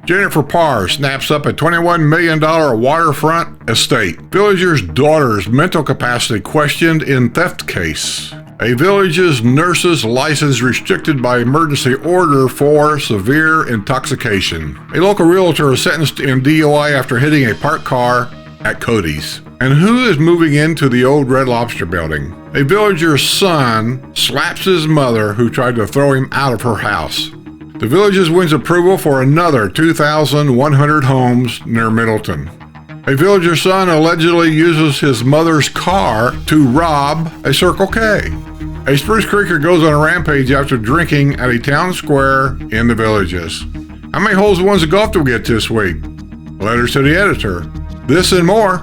Jennifer Parr snaps up a $21 million waterfront estate. Villager's daughter's mental capacity questioned in theft case. A village's nurse's license restricted by emergency order for severe intoxication. A local realtor is sentenced in DUI after hitting a parked car at Cody's. And who is moving into the old Red Lobster building? A villager's son slaps his mother who tried to throw him out of her house. The Villages wins approval for another 2,100 homes near Middleton. A villager's son allegedly uses his mother's car to rob a Circle K. A Spruce Creeker goes on a rampage after drinking at a town square in the Villages. How many holes in ones of golf do we get this week? Letters to the editor. This and more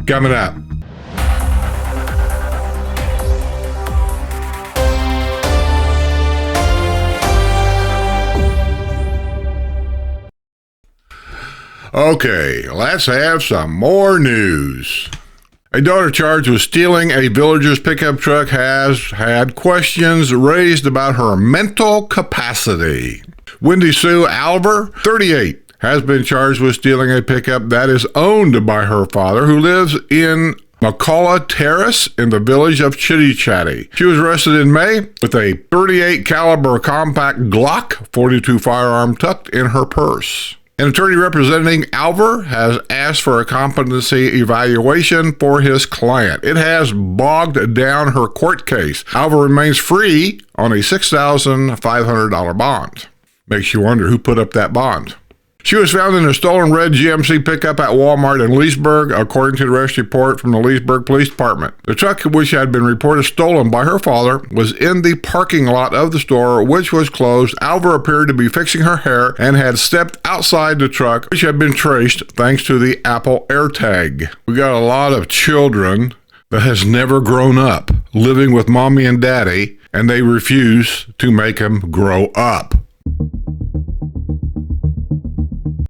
coming up. Okay, let's have some more news. A daughter charged with stealing a villager's pickup truck has had questions raised about her mental capacity. Wendy Sue Alver, 38, has been charged with stealing a pickup that is owned by her father, who lives in McCullough Terrace in the village of Chitty Chatty. She was arrested in May with a .38 caliber compact Glock 42 firearm tucked in her purse. An attorney representing Alver has asked for a competency evaluation for his client. It has bogged down her court case. Alver remains free on a $6,500 bond. Makes you wonder who put up that bond. She was found in a stolen red GMC pickup at Walmart in Leesburg, according to the arrest report from the Leesburg Police Department. The truck, which had been reported stolen by her father, was in the parking lot of the store, which was closed. Alver appeared to be fixing her hair and had stepped outside the truck, which had been traced thanks to the Apple AirTag. We got a lot of children that has never grown up living with mommy and daddy, and they refuse to make them grow up.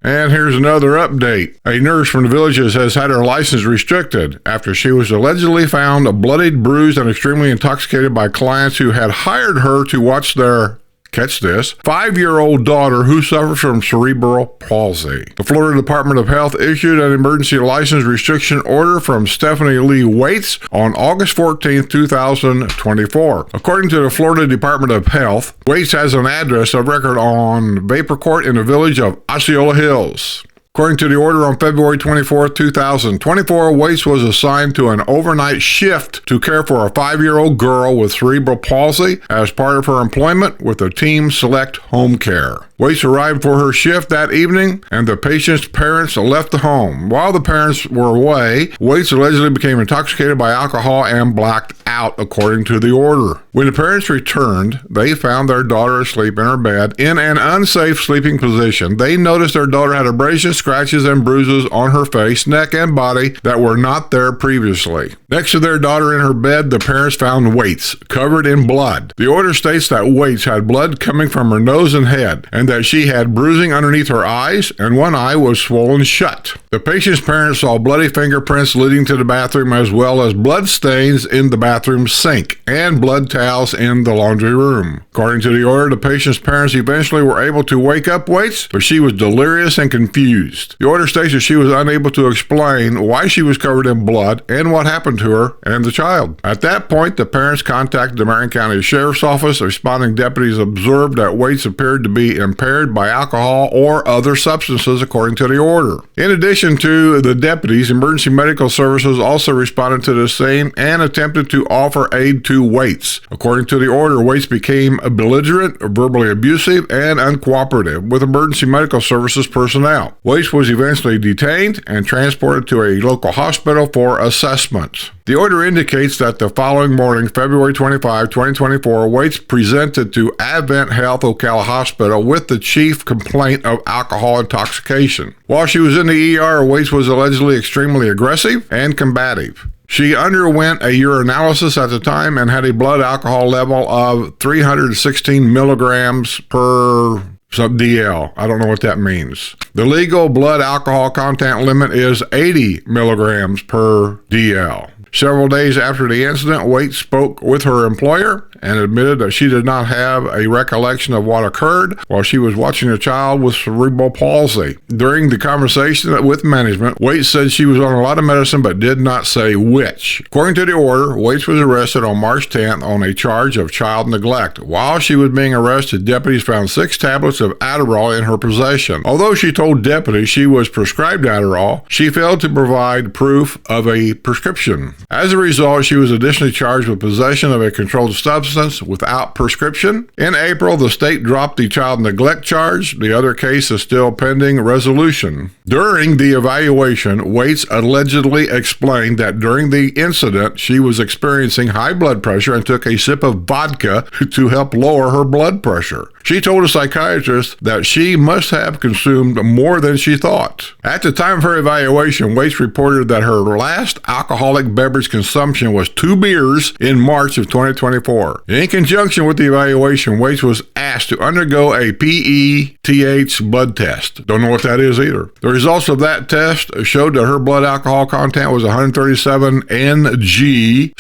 And here's another update. A nurse from the Villages has had her license restricted after she was allegedly found bloodied, bruised, and extremely intoxicated by clients who had hired her to watch their, catch this, 5-year-old daughter who suffers from cerebral palsy. The Florida Department of Health issued an emergency license restriction order from Stephanie Lee Waits on August 14, 2024. According to the Florida Department of Health, Waits has an address of record on Vapor Court in the village of Osceola Hills. According to the order on February 24, 2024, Waits was assigned to an overnight shift to care for a 5-year-old girl with cerebral palsy as part of her employment with the Team Select Home Care. Waits arrived for her shift that evening, and the patient's parents left the home. While the parents were away, Waits allegedly became intoxicated by alcohol and blacked out, according to the order. When the parents returned, they found their daughter asleep in her bed in an unsafe sleeping position. They noticed their daughter had abrasions, scratches, and bruises on her face, neck, and body that were not there previously. Next to their daughter in her bed, the parents found Waits, covered in blood. The order states that Waits had blood coming from her nose and head, and that she had bruising underneath her eyes, and one eye was swollen shut. The patient's parents saw bloody fingerprints leading to the bathroom, as well as blood stains in the bathroom sink and blood towels in the laundry room. According to the order, the patient's parents eventually were able to wake up Waits, but she was delirious and confused. The order states that she was unable to explain why she was covered in blood and what happened to her and the child. At that point, the parents contacted the Marion County Sheriff's Office. Responding deputies observed that Waits appeared to be impaired by alcohol or other substances, according to the order. In addition to the deputies, emergency medical services also responded to the scene and attempted to offer aid to Waits. According to the order, Waits became belligerent, verbally abusive, and uncooperative with emergency medical services personnel. Waits was eventually detained and transported to a local hospital for assessment. The order indicates that the following morning, February 25, 2024, Waits presented to Advent Health Ocala Hospital with the chief complaint of alcohol intoxication. While she was in the ER, Waits was allegedly extremely aggressive and combative. She underwent a urinalysis at the time and had a blood alcohol level of 316 milligrams per DL. I don't know what that means. The legal blood alcohol content limit is 80 milligrams per DL. Several days after the incident, Waite spoke with her employer and admitted that she did not have a recollection of what occurred while she was watching a child with cerebral palsy. During the conversation with management, Waite said she was on a lot of medicine but did not say which. According to the order, Waite was arrested on March 10th on a charge of child neglect. While she was being arrested, deputies found 6 tablets of Adderall in her possession. Although she told deputies she was prescribed Adderall, she failed to provide proof of a prescription. As a result, she was additionally charged with possession of a controlled substance without prescription. In April, the state dropped the child neglect charge. The other case is still pending resolution. During the evaluation, Waite allegedly explained that during the incident, she was experiencing high blood pressure and took a sip of vodka to help lower her blood pressure. She told a psychiatrist that she must have consumed more than she thought. At the time of her evaluation, Waite reported that her last alcoholic beverage consumption was 2 beers in March of 2024. In conjunction with the evaluation, Waite was asked to undergo a PETH blood test. Don't know what that is either. The results of that test showed that her blood alcohol content was 137 ng/ml.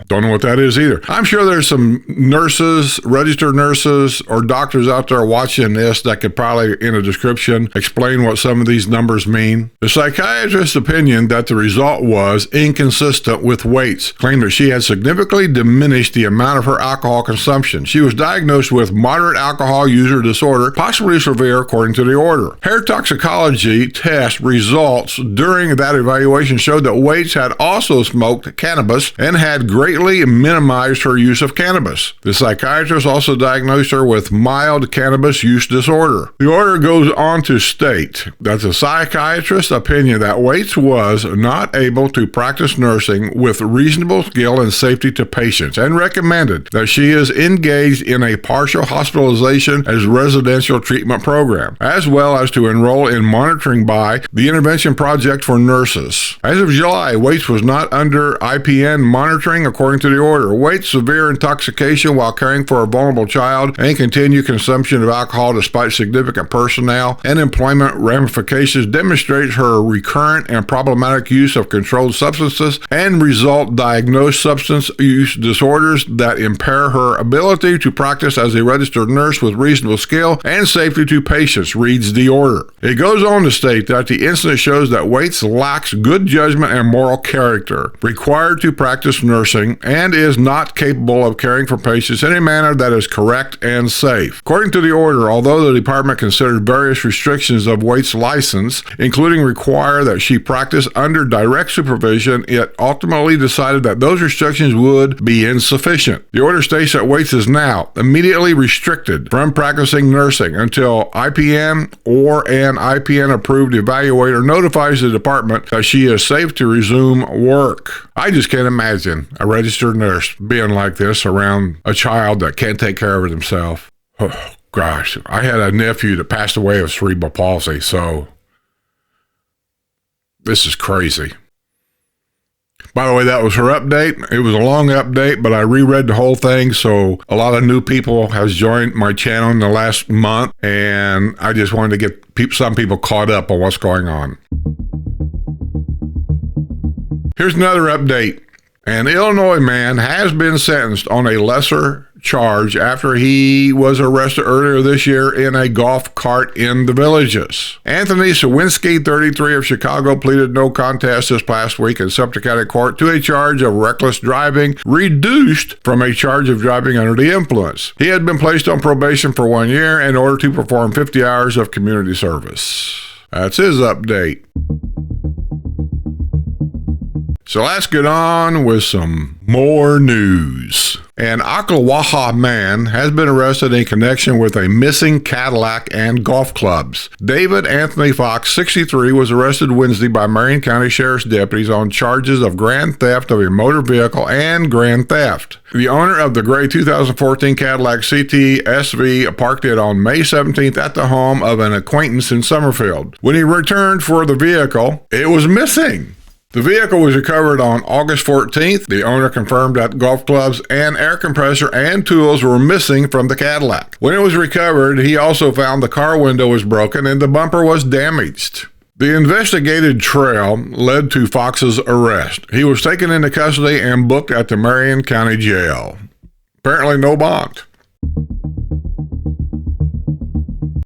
Don't know what that is either. I'm sure there's some nurses, registered nurses, or doctors out there watching this that could probably, in a description, explain what some of these numbers mean. The psychiatrist's opinion that the result was inconsistent with Waite's claim that she had significantly diminished the amount of her alcohol consumption. She was diagnosed with moderate alcohol user disorder, possibly severe according to the order. Hair toxicology test results during that evaluation showed that Waite had also smoked cannabis and had greatly minimized her use of cannabis. The psychiatrist also diagnosed her with mild cannabis use disorder. The order goes on to state that the psychiatrist's opinion that Waite was not able to practice nursing with reasonable skill and safety to patients and recommended that she is engaged in a partial hospitalization as residential treatment program, as well as to enroll in monitoring by the Intervention Project for Nurses. As of July, Waite was not under IPN monitoring according to the order. Waite's severe intoxication while caring for a vulnerable child and continued consumption of alcohol despite significant personnel and employment ramifications demonstrates her recurrent and problematic use of controlled substances and result diagnosed substance use disorders that impair her ability to practice as a registered nurse with reasonable skill and safety to patients, reads the order. It goes on to state that the incident shows that Waite lacks good judgment and moral character required to practice nursing and is not capable of caring for patients in a manner that is correct and safe. According to the order, although the department considered various restrictions of Waite's license, including require that she practice under direct supervision, it ultimately decided that those restrictions would be insufficient. The order states that Waite is now immediately restricted from practicing nursing until IPN or an IPN-approved evaluator notifies the department that she is safe to resume work. I just can't imagine a registered nurse being like this around a child that can't take care of himself. Oh, gosh. I had a nephew that passed away of cerebral palsy, so this is crazy. By the way, that was her update. It was a long update, but I reread the whole thing, so a lot of new people have joined my channel in the last month, and I just wanted to get some people caught up on what's going on. Here's another update. An Illinois man has been sentenced on a lesser charge after he was arrested earlier this year in a golf cart in the Villages. Anthony Sawinski, 33, of Chicago, pleaded no contest this past week in Sumter County Court to a charge of reckless driving, reduced from a charge of driving under the influence. He had been placed on probation for 1 year in order to perform 50 hours of community service. That's his update. So let's get on with some more news. An Ocklawaha man has been arrested in connection with a missing Cadillac and golf clubs. David Anthony Fox, 63, was arrested Wednesday by Marion County Sheriff's deputies on charges of grand theft of a motor vehicle and grand theft. The owner of the gray 2014 Cadillac CT SV parked it on May 17th at the home of an acquaintance in Summerfield. When he returned for the vehicle, it was missing. The vehicle was recovered on August 14th. The owner confirmed that golf clubs and air compressor and tools were missing from the Cadillac. When it was recovered, he also found the car window was broken and the bumper was damaged. The investigated trail led to Fox's arrest. He was taken into custody and booked at the Marion County Jail. Apparently no bond.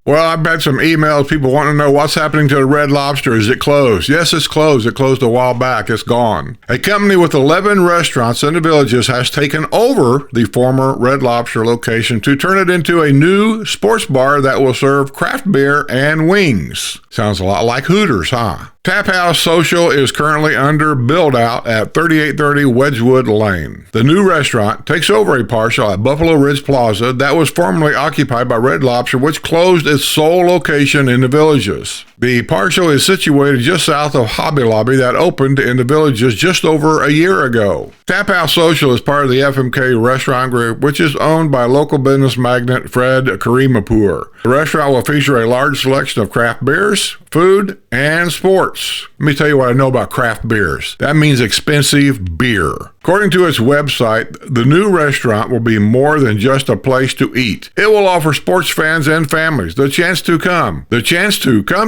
Well, I've had some emails, people wanting to know what's happening to the Red Lobster. Is it closed? Yes, it's closed. It closed a while back. It's gone. A company with 11 restaurants in the Villages has taken over the former Red Lobster location to turn it into a new sports bar that will serve craft beer and wings. Sounds a lot like Hooters, huh? Tap House Social is currently under build-out at 3830 Wedgwood Lane. The new restaurant takes over a parcel at Buffalo Ridge Plaza that was formerly occupied by Red Lobster, which closed its sole location in the Villages. The parcel is situated just south of Hobby Lobby that opened in the Villages just over a year ago. Tap House Social is part of the FMK Restaurant Group, which is owned by local business magnate Fred Karimapur. The restaurant will feature a large selection of craft beers, food, and sports. Let me tell you what I know about craft beers. That means expensive beer. According to its website, the new restaurant will be more than just a place to eat. It will offer sports fans and families the chance to come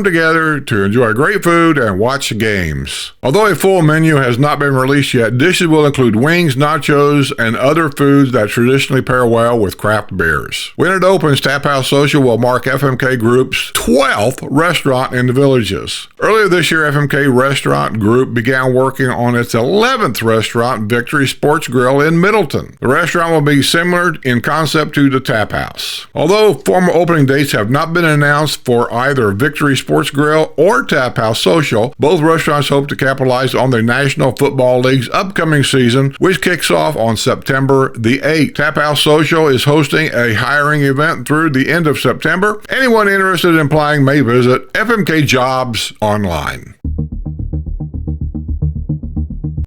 together to enjoy great food and watch games. Although a full menu has not been released yet, dishes will include wings, nachos, and other foods that traditionally pair well with craft beers. When it opens, Tap House Social will mark FMK Group's 12th restaurant in the Villages. Earlier this year, FMK Restaurant Group began working on its 11th restaurant, Victory Sports Grill in Middleton. The restaurant will be similar in concept to the Tap House. Although formal opening dates have not been announced for either Victory Sports Grill or Tap House Social, both restaurants hope to capitalize on the National Football League's upcoming season, which kicks off on September the 8th. Tap House Social is hosting a hiring event through the end of September. Anyone interested in applying may visit FMK Jobs online.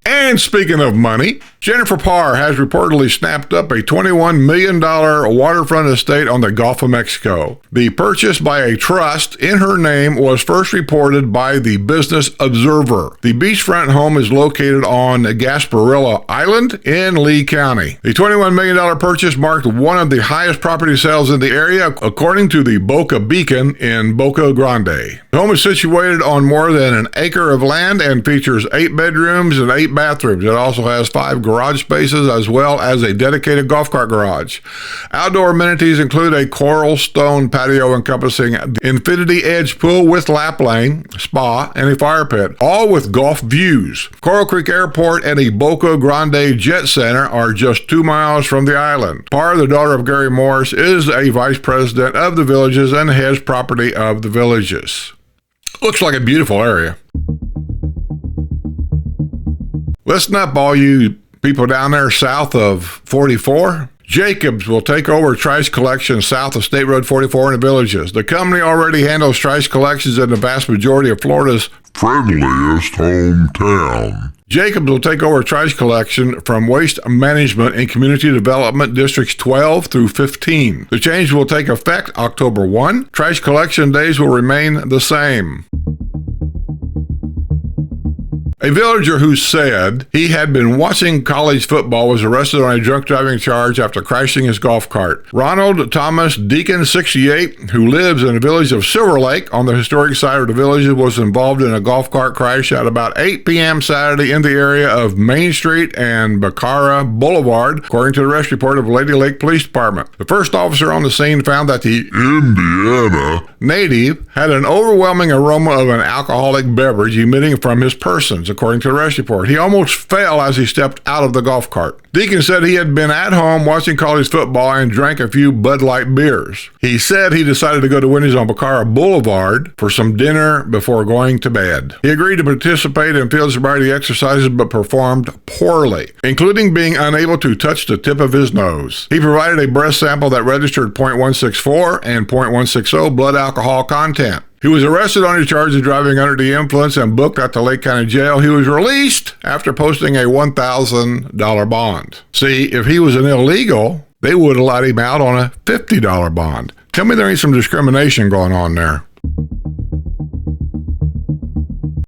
And speaking of money, Jennifer Parr has reportedly snapped up a $21 million waterfront estate on the Gulf of Mexico. The purchase by a trust in her name was first reported by the Business Observer. The beachfront home is located on Gasparilla Island in Lee County. The $21 million purchase marked one of the highest property sales in the area, according to the Boca Beacon in Boca Grande. The home is situated on more than an acre of land and features 8 bedrooms and 8 bathrooms. It also has 5 garage spaces as well as a dedicated golf cart garage. Outdoor amenities include a coral stone patio encompassing the infinity edge pool with lap lane, spa, and a fire pit, all with golf views. Coral Creek Airport and the Boca Grande Jet Center are just 2 miles from the island. Parr, the daughter of Gary Morris, is a vice president of the Villages and heads property of the Villages. Looks like a beautiful area. Listen up, all you people down there south of 44. Jacobs will take over trash collection south of State Road 44 in the Villages. The company already handles trash collections in the vast majority of Florida's friendliest hometown. Jacobs will take over trash collection from Waste Management and Community Development Districts 12 through 15. The change will take effect October 1. Trash collection days will remain the same. A villager who said he had been watching college football was arrested on a drunk driving charge after crashing his golf cart. Ronald Thomas Deacon, 68, who lives in the village of Silver Lake on the historic side of the village, was involved in a golf cart crash at about 8 p.m. Saturday in the area of Main Street and Bacara Boulevard, according to the arrest report of Lady Lake Police Department. The first officer on the scene found that the Indiana native had an overwhelming aroma of an alcoholic beverage emitting from his persons, according to the arrest report. He almost fell as he stepped out of the golf cart. Deacon said he had been at home watching college football and drank a few Bud Light beers. He said he decided to go to Wendy's on Bacara Boulevard for some dinner before going to bed. He agreed to participate in field sobriety exercises but performed poorly, including being unable to touch the tip of his nose. He provided a breath sample that registered .164 and .160 blood alcohol content. He was arrested on a charge of driving under the influence and booked at the Lake County Jail. He was released after posting a $1,000 bond. See, if he was an illegal, they would have let him out on a $50 bond. Tell me there ain't some discrimination going on there.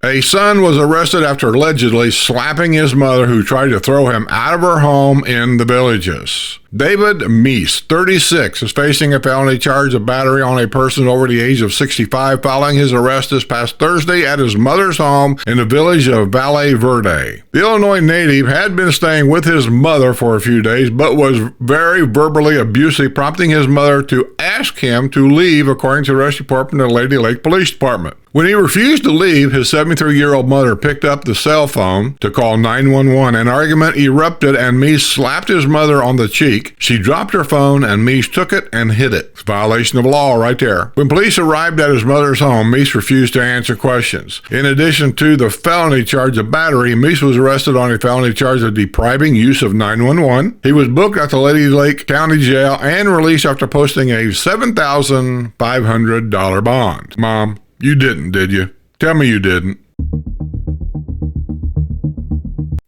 A son was arrested after allegedly slapping his mother, who tried to throw him out of her home in the Villages. David Meese, 36, is facing a felony charge of battery on a person over the age of 65 following his arrest this past Thursday at his mother's home in the village of Valle Verde. The Illinois native had been staying with his mother for a few days, but was very verbally abusive, prompting his mother to ask him to leave, according to the arrest report from the Lady Lake Police Department. When he refused to leave, his 73-year-old mother picked up the cell phone to call 911. An argument erupted and Meese slapped his mother on the cheek. She dropped her phone and Meese took it and hid it. It's a violation of law right there. When police arrived at his mother's home, Meese refused to answer questions. In addition to the felony charge of battery, Meese was arrested on a felony charge of depriving use of 911. He was booked at the Lady Lake County Jail and released after posting a $7,500 bond. Mom, you didn't, did you? Tell me you didn't.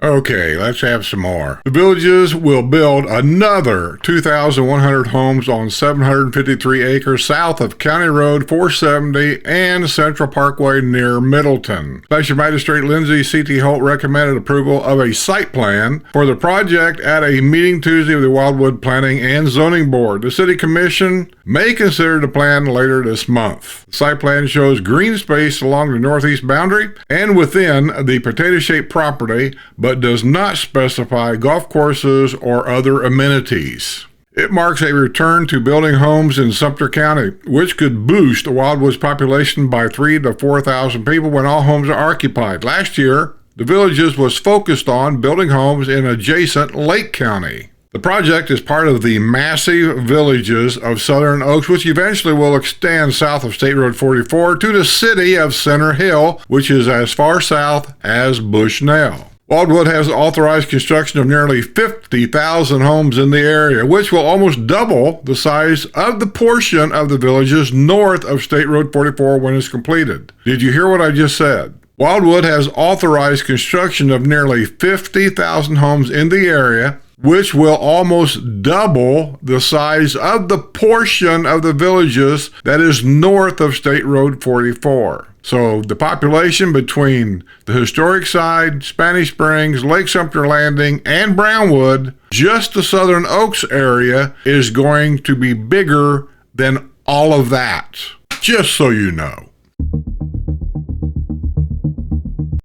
Okay, let's have some more. The Villages will build another 2,100 homes on 753 acres south of County Road 470 and Central Parkway near Middleton. Special Magistrate Lindsay C.T. Holt recommended approval of a site plan for the project at a meeting Tuesday of the Wildwood Planning and Zoning Board. The City Commission may consider the plan later this month. The site plan shows green space along the northeast boundary and within the potato-shaped property, but does not specify golf courses or other amenities. It marks a return to building homes in Sumter County, which could boost Wildwood's population by 3,000 to 4,000 people when all homes are occupied. Last year, the Villages was focused on building homes in adjacent Lake County. The project is part of the massive Villages of Southern Oaks, which eventually will extend south of State Road 44 to the city of Center Hill, which is as far south as Bushnell. Wildwood has authorized construction of nearly 50,000 homes in the area, which will almost double the size of the portion of the Villages north of State Road 44 when it's completed. Did you hear what I just said? Wildwood has authorized construction of nearly 50,000 homes in the area, which will almost double the size of the portion of the Villages that is north of State Road 44. So the population between the historic side, Spanish Springs, Lake Sumter Landing, and Brownwood, just the Southern Oaks area, is going to be bigger than all of that. Just so you know.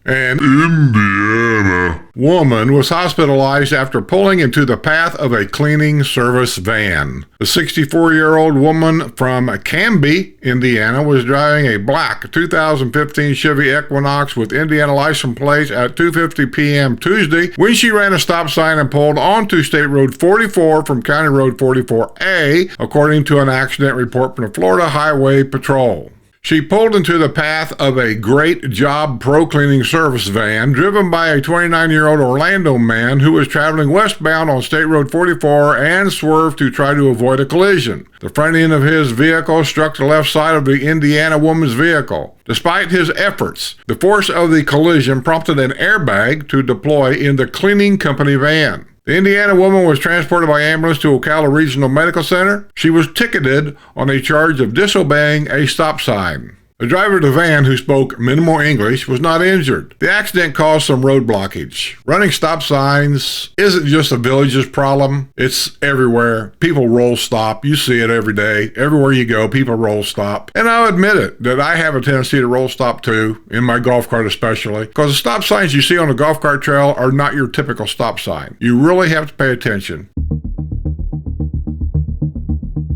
An Indiana woman was hospitalized after pulling into the path of a cleaning service van. The 64-year-old woman from Canby, Indiana, was driving a black 2015 Chevy Equinox with Indiana license plates at 2:50 p.m. Tuesday when she ran a stop sign and pulled onto State Road 44 from County Road 44A, according to an accident report from the Florida Highway Patrol. She pulled into the path of a Great Job Pro Cleaning Service van driven by a 29-year-old Orlando man who was traveling westbound on State Road 44 and swerved to try to avoid a collision. The front end of his vehicle struck the left side of the Indiana woman's vehicle. Despite his efforts, the force of the collision prompted an airbag to deploy in the cleaning company van. The Indiana woman was transported by ambulance to Ocala Regional Medical Center. She was ticketed on a charge of disobeying a stop sign. The driver of the van, who spoke minimal English, was not injured. The accident caused some road blockage. Running stop signs isn't just a Village's problem. It's everywhere. People roll stop. You see it every day. Everywhere you go, people roll stop. And I'll admit it, that I have a tendency to roll stop too, in my golf cart especially, because the stop signs you see on a golf cart trail are not your typical stop sign. You really have to pay attention.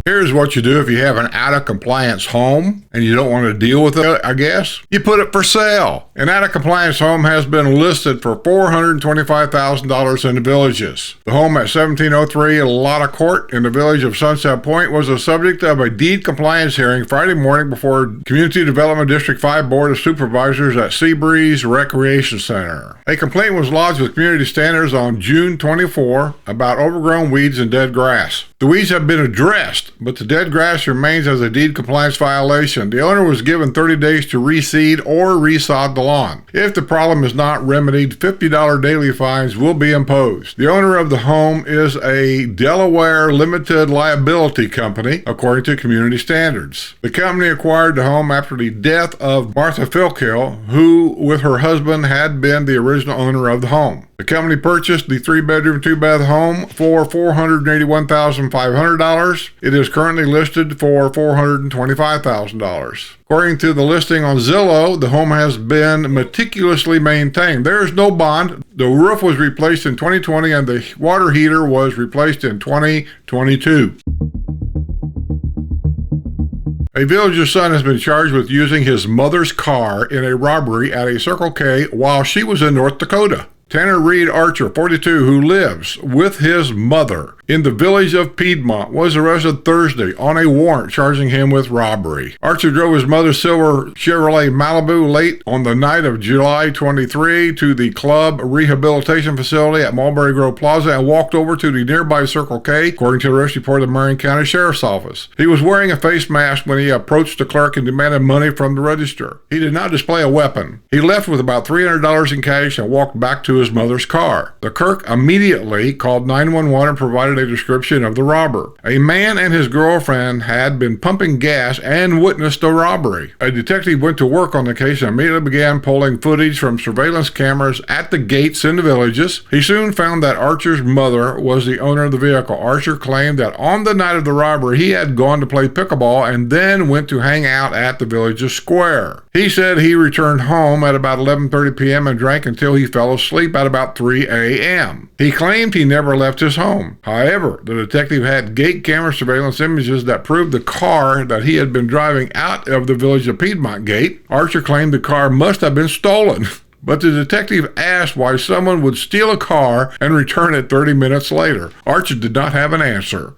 Here's what you do if you have an out-of-compliance home and you don't want to deal with it, I guess. You put it for sale. An out-of-compliance home has been listed for $425,000 in the Villages. The home at 1703 Lotta Court in the village of Sunset Point was the subject of a deed compliance hearing Friday morning before Community Development District 5 Board of Supervisors at Seabreeze Recreation Center. A complaint was lodged with Community Standards on June 24 about overgrown weeds and dead grass. The weeds have been addressed, but the dead grass remains as a deed compliance violation. The owner was given 30 days to reseed or resod the lawn. If the problem is not remedied, $50 daily fines will be imposed. The owner of the home is a Delaware limited liability company, according to Community Standards. The company acquired the home after the death of Martha Filkill, who, with her husband, had been the original owner of the home. The company purchased the 3-bedroom, 2-bath home for $481,500. It is currently listed for $425,000. According to the listing on Zillow, the home has been meticulously maintained. There is no bond. The roof was replaced in 2020 and the water heater was replaced in 2022. A villager's son has been charged with using his mother's car in a robbery at a Circle K while she was in North Dakota. Tanner Reed Archer, 42, who lives with his mother in the village of Piedmont, was arrested Thursday on a warrant charging him with robbery. Archer drove his mother's silver Chevrolet Malibu late on the night of July 23 to the club rehabilitation facility at Mulberry Grove Plaza and walked over to the nearby Circle K, according to the arrest report of the Marion County Sheriff's Office. He was wearing a face mask when he approached the clerk and demanded money from the register. He did not display a weapon. He left with about $300 in cash and walked back to his mother's car. The clerk immediately called 911 and provided a description of the robber. A man and his girlfriend had been pumping gas and witnessed a robbery. A detective went to work on the case and immediately began pulling footage from surveillance cameras at the gates in the villages. He soon found that Archer's mother was the owner of the vehicle. Archer claimed that on the night of the robbery, he had gone to play pickleball and then went to hang out at the village's square. He said he returned home at about 11:30 p.m. and drank until he fell asleep at about 3 a.m. He claimed he never left his home. However, the detective had gate camera surveillance images that proved the car that he had been driving out of the village of Piedmont gate. Archer claimed the car must have been stolen. But the detective asked why someone would steal a car and return it 30 minutes later. Archer did not have an answer.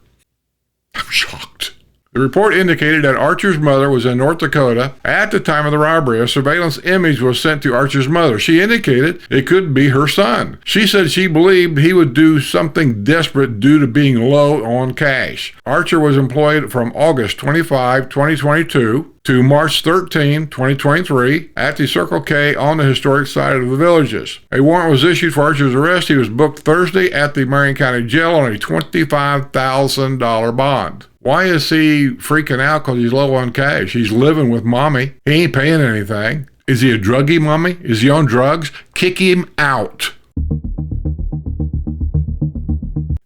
I'm shocked. The report indicated that Archer's mother was in North Dakota at the time of the robbery. A surveillance image was sent to Archer's mother. She indicated it could be her son. She said she believed he would do something desperate due to being low on cash. Archer was employed from August 25, 2022 to March 13, 2023 at the Circle K on the historic side of the villages. A warrant was issued for Archer's arrest. He was booked Thursday at the Marion County Jail on a $25,000 bond. Why is he freaking out because he's low on cash? He's living with mommy. He ain't paying anything. Is he a druggie, mommy? Is he on drugs? Kick him out.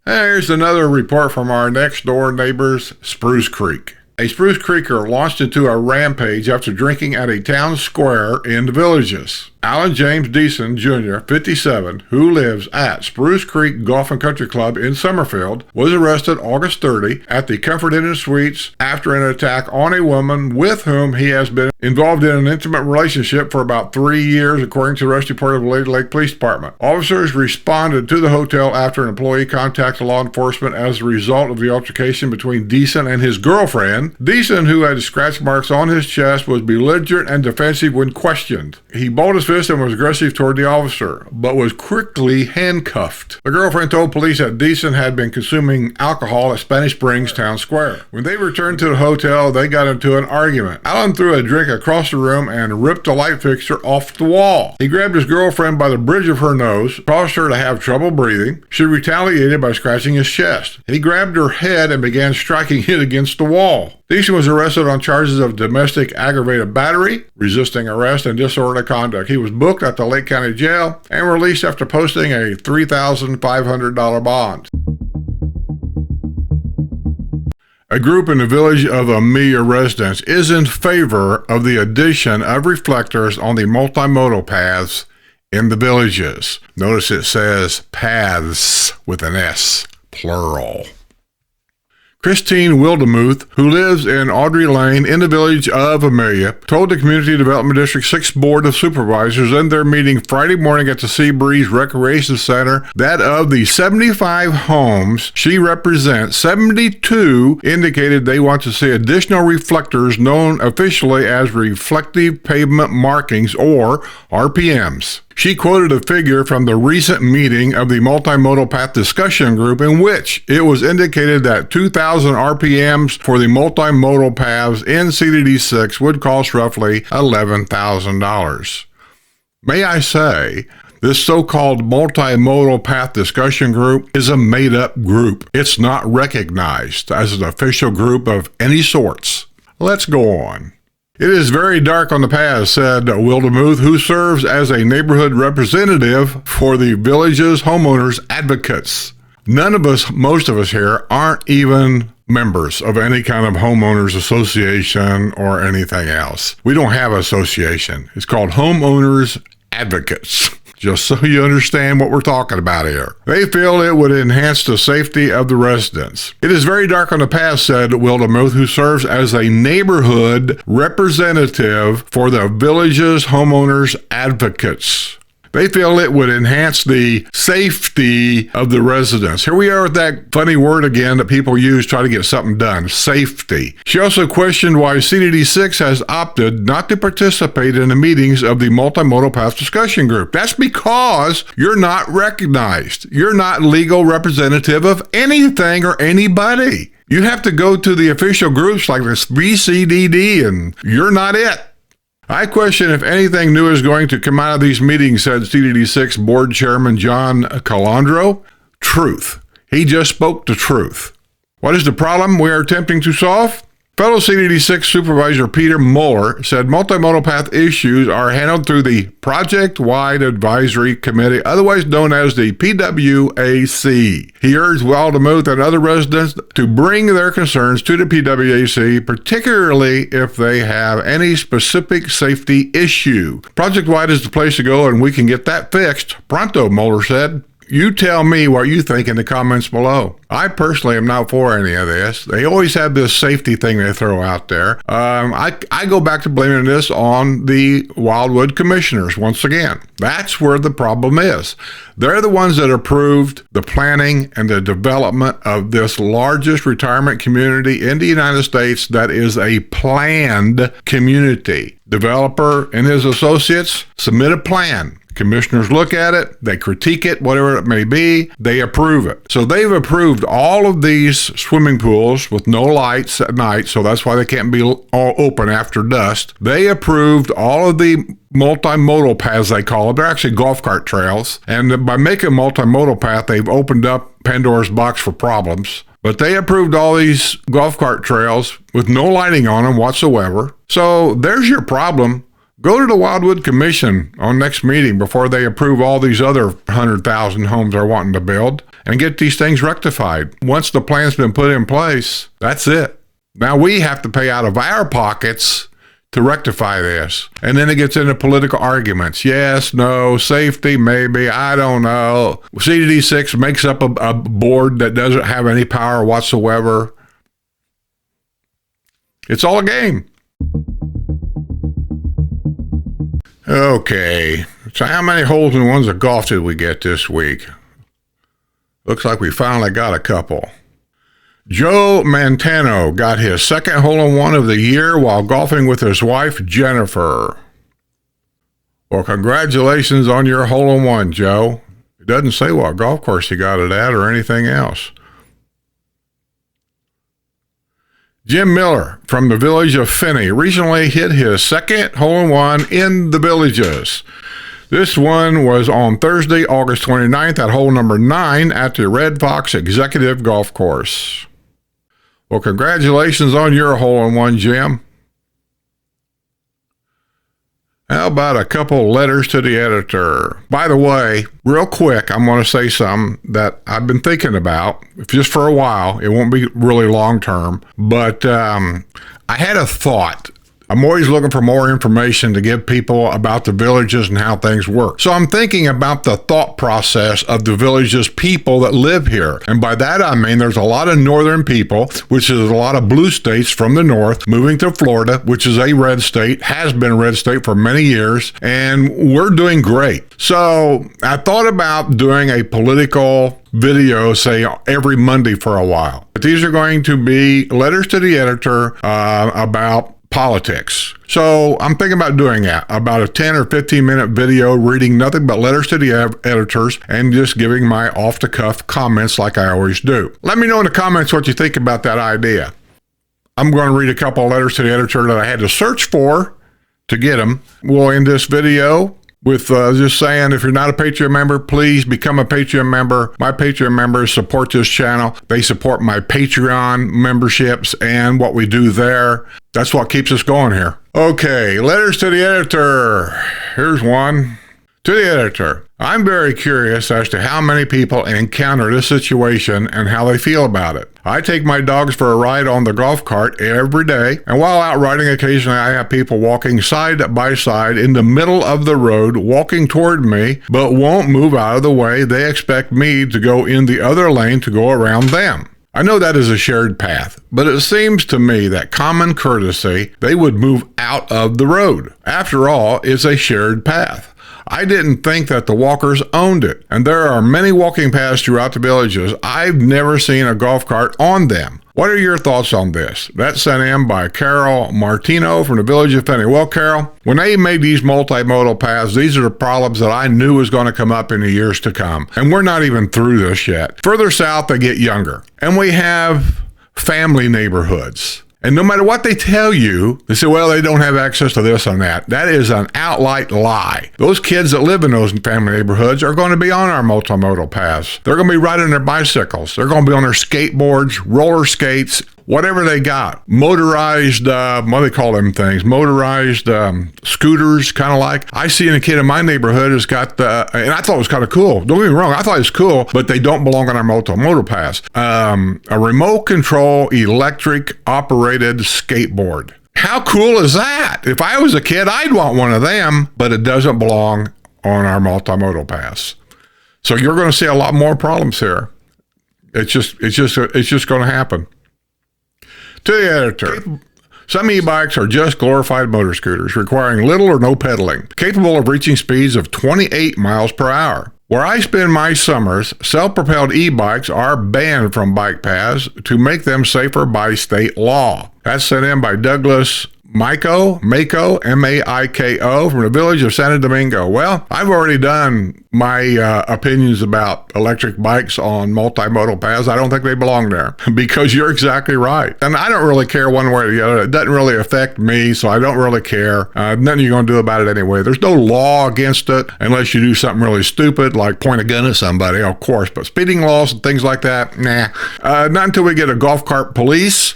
Here's another report from our next door neighbors, Spruce Creek. A Spruce Creeker launched into a rampage after drinking at a town square in the villages. Alan James Deason, Jr., 57, who lives at Spruce Creek Golf and Country Club in Summerfield, was arrested August 30 at the Comfort Inn and Suites after an attack on a woman with whom he has been involved in an intimate relationship for about 3 years, according to the arrest report of the Lady Lake Police Department. Officers responded to the hotel after an employee contacted law enforcement as a result of the altercation between Deason and his girlfriend. Deason, who had scratch marks on his chest, was belligerent and defensive when questioned. He balled his fist and was aggressive toward the officer, but was quickly handcuffed. The girlfriend told police that Deason had been consuming alcohol at Spanish Springs Town Square. When they returned to the hotel, they got into an argument. Alan threw a drink across the room and ripped a light fixture off the wall. He grabbed his girlfriend by the bridge of her nose, caused her to have trouble breathing. She retaliated by scratching his chest. He grabbed her head and began striking it against the wall. Deason was arrested on charges of domestic aggravated battery, resisting arrest, and disorderly conduct. He was booked at the Lake County Jail and released after posting a $3,500 bond. A group in the village of Amelia residents is in favor of the addition of reflectors on the multimodal paths in the villages. Notice it says paths with an S, plural. Christine Wildemuth, who lives in Audrey Lane in the village of Amelia, told the Community Development District 6 Board of Supervisors in their meeting Friday morning at the Seabreeze Recreation Center that of the 75 homes she represents, 72 indicated they want to see additional reflectors known officially as reflective pavement markings, or RPMs. She quoted a figure from the recent meeting of the Multimodal Path Discussion Group in which it was indicated that 2,000 RPMs for the multimodal paths in CDD 6 would cost roughly $11,000. May I say, this so-called Multimodal Path Discussion Group is a made-up group. It's not recognized as an official group of any sorts. Let's go on. It is very dark on the path, said Wildemuth, who serves as a neighborhood representative for the village's homeowners advocates. None of us, most of us here, aren't even members of any kind of homeowners association or anything else. We don't have an association. It's called homeowners advocates. Just so you understand what we're talking about here. They feel it would enhance the safety of the residents. It is very dark on the path, said Wildemuth, who serves as a neighborhood representative for the village's homeowners advocates. They feel it would enhance the safety of the residents. Here we are with that funny word again that people use try to get something done, safety. She also questioned why CDD6 has opted not to participate in the meetings of the Multimodal Path Discussion Group. That's because you're not recognized. You're not legal representative of anything or anybody. You have to go to the official groups like this VCDD and you're not it. I question if anything new is going to come out of these meetings, said CDD6 Board Chairman John Calandro. Truth. He just spoke the truth. What is the problem we are attempting to solve? Fellow CDD6 Supervisor Peter Mueller said multimodal path issues are handled through the Project-Wide Advisory Committee, otherwise known as the PWAC. He urged Wildemuth and other residents to bring their concerns to the PWAC, particularly if they have any specific safety issue. Project-Wide is the place to go and we can get that fixed. Pronto, Mueller said. You tell me what you think in the comments below. I personally am not for any of this. They always have this safety thing they throw out there. I go back to blaming this on the Wildwood commissioners once again. That's where the problem is. They're the ones that approved the planning and the development of this largest retirement community in the United States that is a planned community. Developer and his associates submit a plan. Commissioners look at it, they critique it, whatever it may be, they approve it. So they've approved all of these swimming pools with no lights at night, so that's why they can't be all open after dusk. They approved all of the multimodal paths, they call it. They're actually golf cart trails. And by making a multimodal path, they've opened up Pandora's box for problems. But they approved all these golf cart trails with no lighting on them whatsoever. So there's your problem. Go to the Wildwood Commission on next meeting before they approve all these other 100,000 homes they're wanting to build and get these things rectified. Once the plan's been put in place, that's it. Now we have to pay out of our pockets to rectify this. And then it gets into political arguments. Yes, no, safety, maybe, I don't know. CDD6 makes up a board that doesn't have any power whatsoever. It's all a game. Okay, so how many holes in ones of golf did we get this week? Looks like we finally got a couple. Joe Mantano got his second hole-in-one of the year while golfing with his wife, Jennifer. Well, congratulations on your hole-in-one, Joe. It doesn't say what golf course he got it at or anything else. Jim Miller from the village of Finney recently hit his second hole-in-one in the Villages. This one was on Thursday, August 29th at hole number 9 at the Red Fox Executive Golf Course. Well, congratulations on your hole-in-one, Jim. How about a couple letters to the editor? By the way, real quick, I'm going to say something that I've been thinking about just for a while. It won't be really long term, but I had a thought. I'm always looking for more information to give people about the villages and how things work. So I'm thinking about the thought process of the villages people that live here. And by that, I mean there's a lot of northern people, which is a lot of blue states from the north, moving to Florida, which is a red state, has been a red state for many years, and we're doing great. So I thought about doing a political video, say, every Monday for a while. But these are going to be letters to the editor about politics. So I'm thinking about doing that, about a 10 or 15 minute video reading nothing but letters to the editors and just giving my off-the-cuff comments like I always do. Let me know in the comments what you think about that idea. I'm going to read a couple of letters to the editor that I had to search for to get them. We'll end this video with just saying, if you're not a Patreon member, please become a Patreon member. My Patreon members support this channel. They support my Patreon memberships and what we do there. That's what keeps us going here. Okay, letters to the editor. Here's one. To the editor, I'm very curious as to how many people encounter this situation and how they feel about it. I take my dogs for a ride on the golf cart every day, and while out riding, occasionally I have people walking side by side in the middle of the road, walking toward me, but won't move out of the way. They expect me to go in the other lane to go around them. I know that is a shared path, but it seems to me that common courtesy, they would move out of the road. After all, it's a shared path. I didn't think that the walkers owned it, and there are many walking paths throughout the villages. I've never seen a golf cart on them. What are your thoughts on this? That's sent in by Carol Martino from the village of Finney. Well, Carol, when they made these multimodal paths, these are the problems that I knew was going to come up in the years to come, and we're not even through this yet. Further south, they get younger, and we have family neighborhoods. And no matter what they tell you, they say, well, they don't have access to this and that. That is an outright lie. Those kids that live in those family neighborhoods are going to be on our multimodal paths. They're going to be riding their bicycles. They're going to be on their skateboards, roller skates, whatever they got. Motorized, what do they call them things? Motorized scooters, kind of like. I see a kid in my neighborhood has got, and I thought it was kind of cool. Don't get me wrong, I thought it was cool, but they don't belong on our multimodal paths. A remote control electric operated skateboard. How cool is that? If I was a kid, I'd want one of them, but it doesn't belong on our multimodal paths. So you're going to see a lot more problems here. It's just going to happen. To the editor, some e-bikes are just glorified motor scooters, requiring little or no pedaling, capable of reaching speeds of 28 miles per hour. Where I spend my summers, self-propelled e-bikes are banned from bike paths to make them safer by state law. That's sent in by Douglas Maiko, M-A-I-K-O, from the village of Santo Domingo. Well, I've already done my opinions about electric bikes on multimodal paths. I don't think they belong there, because you're exactly right. And I don't really care one way or the other. It doesn't really affect me, so I don't really care. Nothing you're going to do about it anyway. There's no law against it unless you do something really stupid, like point a gun at somebody, of course. But speeding laws and things like that, nah. Not until we get a golf cart police.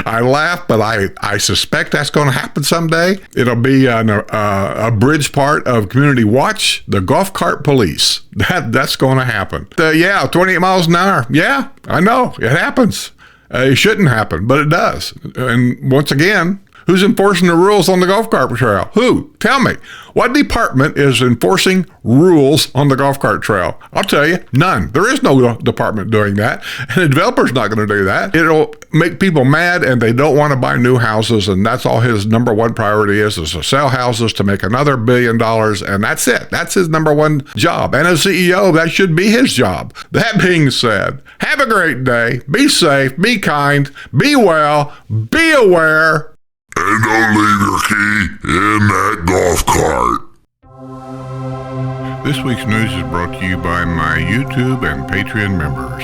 I laugh, but I suspect that's going to happen someday. It'll be a bridge part of Community Watch, the golf cart police. That's going to happen. 28 miles an hour. Yeah, I know. It happens. It shouldn't happen, but it does. And once again, who's enforcing the rules on the golf cart trail? Who? Tell me. What department is enforcing rules on the golf cart trail? I'll tell you, none. There is no department doing that, and the developer's not going to do that. It'll make people mad, and they don't want to buy new houses, and that's all his number one priority is to sell houses to make another $1 billion, and that's it. That's his number one job. And as CEO, that should be his job. That being said, have a great day. Be safe. Be kind. Be well. Be aware. And don't leave your key in that golf cart. This week's news is brought to you by my YouTube and Patreon members.